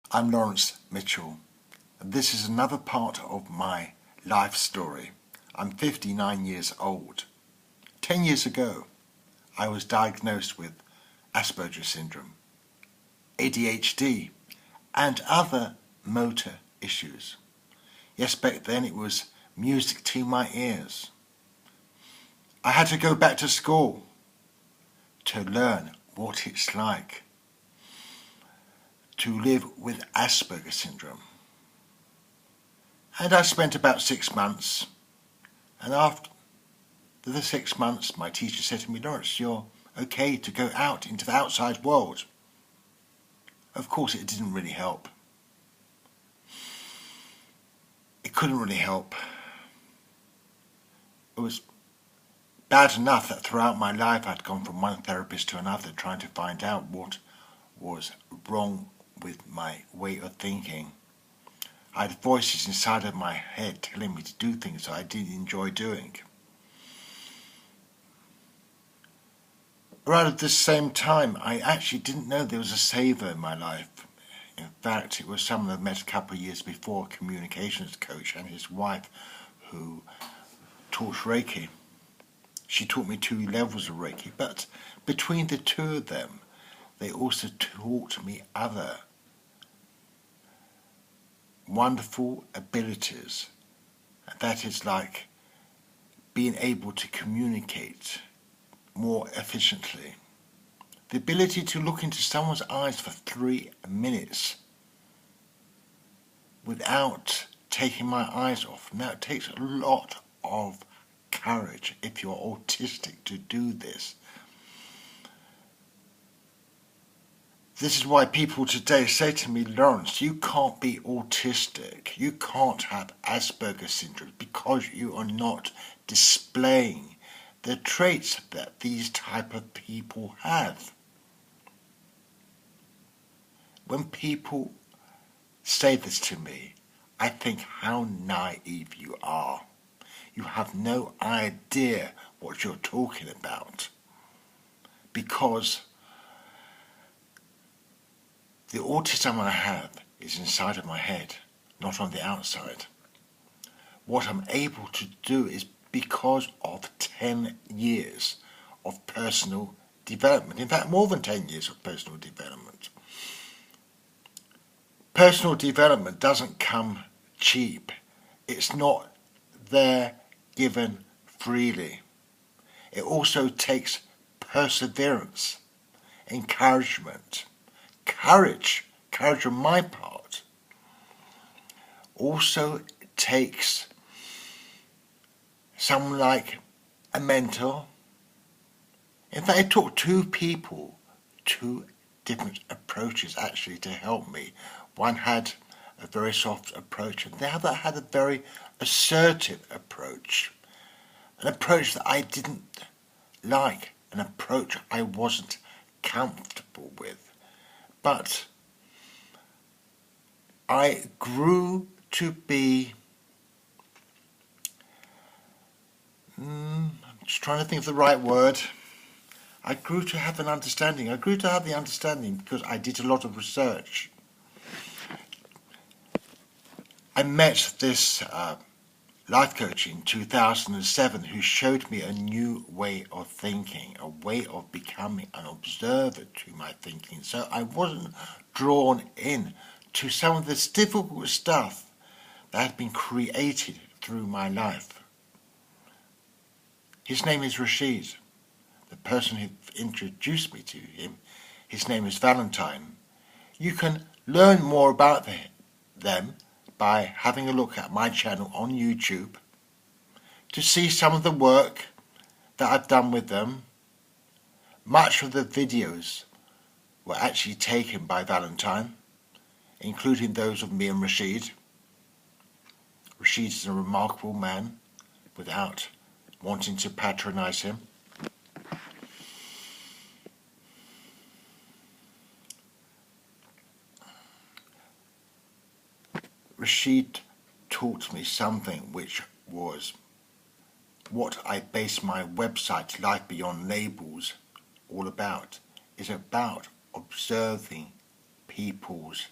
I'm Laurence Mitchell, and this is another part of my life story. I'm 59 years old. 10 years ago, I was diagnosed with Asperger's syndrome, ADHD, and other motor issues. Yes, back then it was music to my ears. I had to go back to school to learn what it's like to live with Asperger's syndrome. And I spent about 6 months, and after the 6 months my teacher said to me, "Laurence, you're okay to go out into the outside world." Of course it didn't really help. It couldn't really help. It was bad enough that throughout my life I'd gone from one therapist to another trying to find out what was wrong with my way of thinking. I had voices inside of my head telling me to do things that I didn't enjoy doing. Around at the same time, I actually didn't know there was a saver in my life. In fact, it was someone I met a couple of years before, a communications coach, and his wife who taught Reiki. She taught me 2 levels of Reiki, but between the two of them, they also taught me other wonderful abilities. And that is like being able to communicate more efficiently. The ability to look into someone's eyes for 3 minutes without taking my eyes off. Now, it takes a lot of courage if you're autistic to do this. This is why people today say to me, "Laurence, you can't be autistic. You can't have Asperger's syndrome because you are not displaying the traits that these type of people have." When people say this to me, I think how naive you are. You have no idea what you're talking about, because the autism I have is inside of my head, not on the outside. What I'm able to do is because of 10 years of personal development. In fact, more than 10 years of personal development. Personal development doesn't come cheap. It's not there given freely. It also takes perseverance, encouragement, courage on my part. Also takes someone like a mentor. In fact, it took 2 people, 2 different approaches actually to help me. One had a very soft approach and the other had a very assertive approach. An approach that I didn't like, an approach I wasn't comfortable with. But I grew to be, I'm just trying to think of the right word. I grew to have an understanding. I grew to have the understanding because I did a lot of research. I met this life coach in 2007 who showed me a new way of thinking, a way of becoming an observer to my thinking. So I wasn't drawn in to some of this difficult stuff that had been created through my life. His name is Rashid. The person who introduced me to him, his name is Valentine. You can learn more about them by having a look at my channel on YouTube to see some of the work that I've done with them. Much of the videos were actually taken by Valentine, including those of me and Rashid. Rashid is a remarkable man, without wanting to patronize him. Rashid taught me something which was what I base my website, Life Beyond Labels, all about. Is about observing people's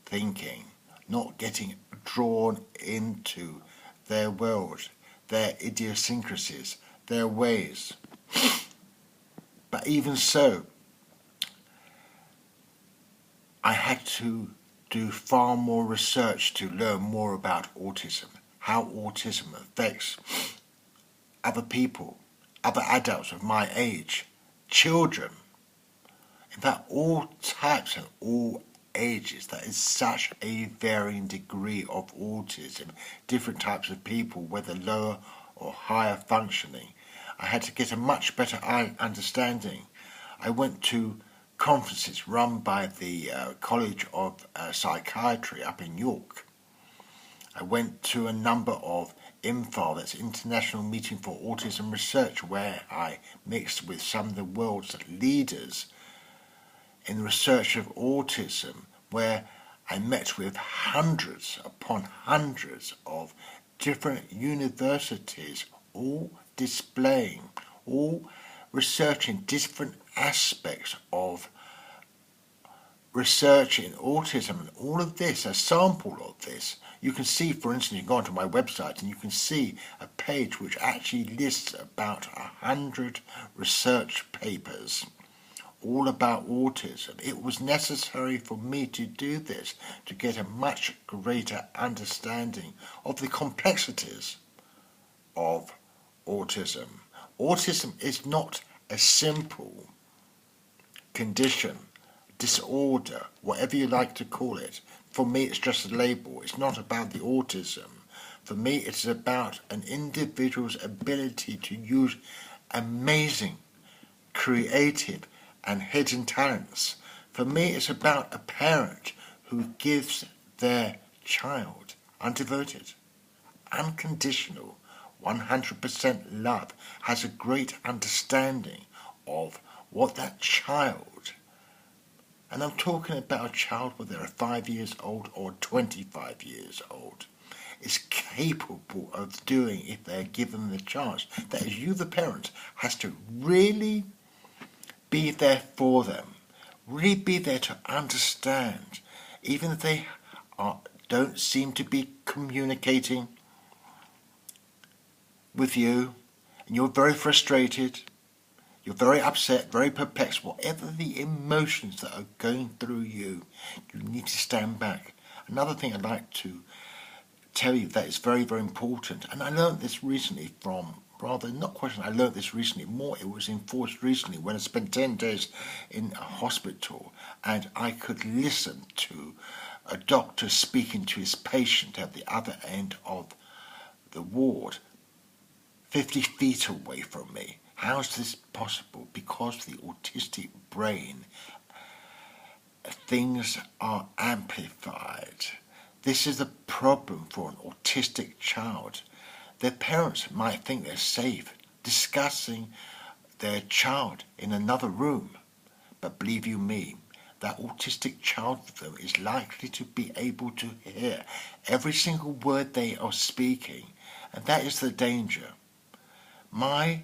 thinking, not getting drawn into their world, their idiosyncrasies, their ways. But even so, I had to do far more research to learn more about autism, how autism affects other people, other adults of my age, children, in fact all types and all ages. That is such a varying degree of autism, different types of people, whether lower or higher functioning. I had to get a much better understanding. I went to conferences run by the College of Psychiatry up in York. I went to a number of IMFAR, that's International Meeting for Autism Research, where I mixed with some of the world's leaders in the research of autism, where I met with hundreds upon hundreds of different universities, all displaying, all researching different aspects of research in autism, and all of this, a sample of this. You can see, for instance, you can go onto my website and you can see a page which actually lists about 100 research papers all about autism. It was necessary for me to do this to get a much greater understanding of the complexities of autism. Autism is not a simple condition, disorder, whatever you like to call it. For me, it's just a label. It's not about the autism. For me, it's about an individual's ability to use amazing, creative, and hidden talents. For me, it's about a parent who gives their child undevoted, unconditional, 100% love, has a great understanding of what that child, and I'm talking about a child whether they're 5 years old or 25 years old, is capable of doing if they're given the chance. That is, you, the parent, has to really be there for them, really be there to understand, even if they don't seem to be communicating with you, and you're very frustrated, you're very upset, very perplexed, whatever the emotions that are going through you, you need to stand back. Another thing I'd like to tell you that is very, very important, and I learned this recently from, rather not question, I learned this recently, more it was enforced recently when I spent 10 days in a hospital and I could listen to a doctor speaking to his patient at the other end of the ward, 50 feet away from me. How is this possible? Because the autistic brain, things are amplified. This is a problem for an autistic child. Their parents might think they're safe discussing their child in another room, but believe you me, that autistic child of them is likely to be able to hear every single word they are speaking, and that is the danger. My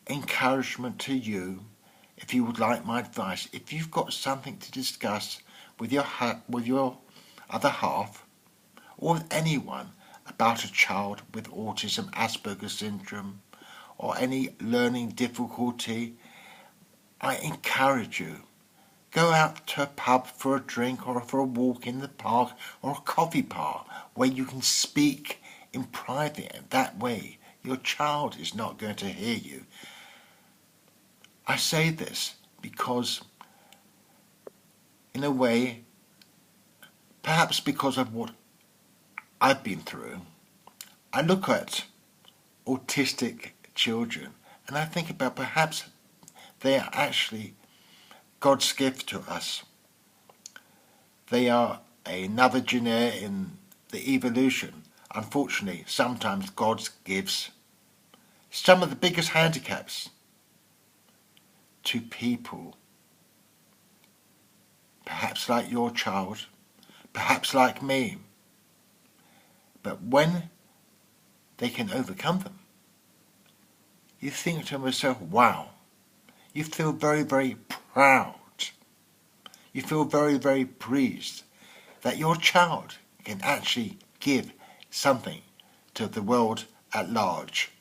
encouragement to you, if you would like my advice, if you've got something to discuss with your other half or with anyone about a child with autism, Asperger's syndrome, or any learning difficulty, I encourage you, go out to a pub for a drink or for a walk in the park or a coffee bar where you can speak in private, and that way your child is not going to hear you. I say this because, in a way, perhaps because of what I've been through, I look at autistic children and I think about perhaps they are actually God's gift to us. They are another genre in the evolution. Unfortunately, sometimes God gives some of the biggest handicaps to people, perhaps like your child, perhaps like me. But when they can overcome them, you think to yourself, wow, you feel very, very proud. You feel very, very pleased that your child can actually give something to the world at large.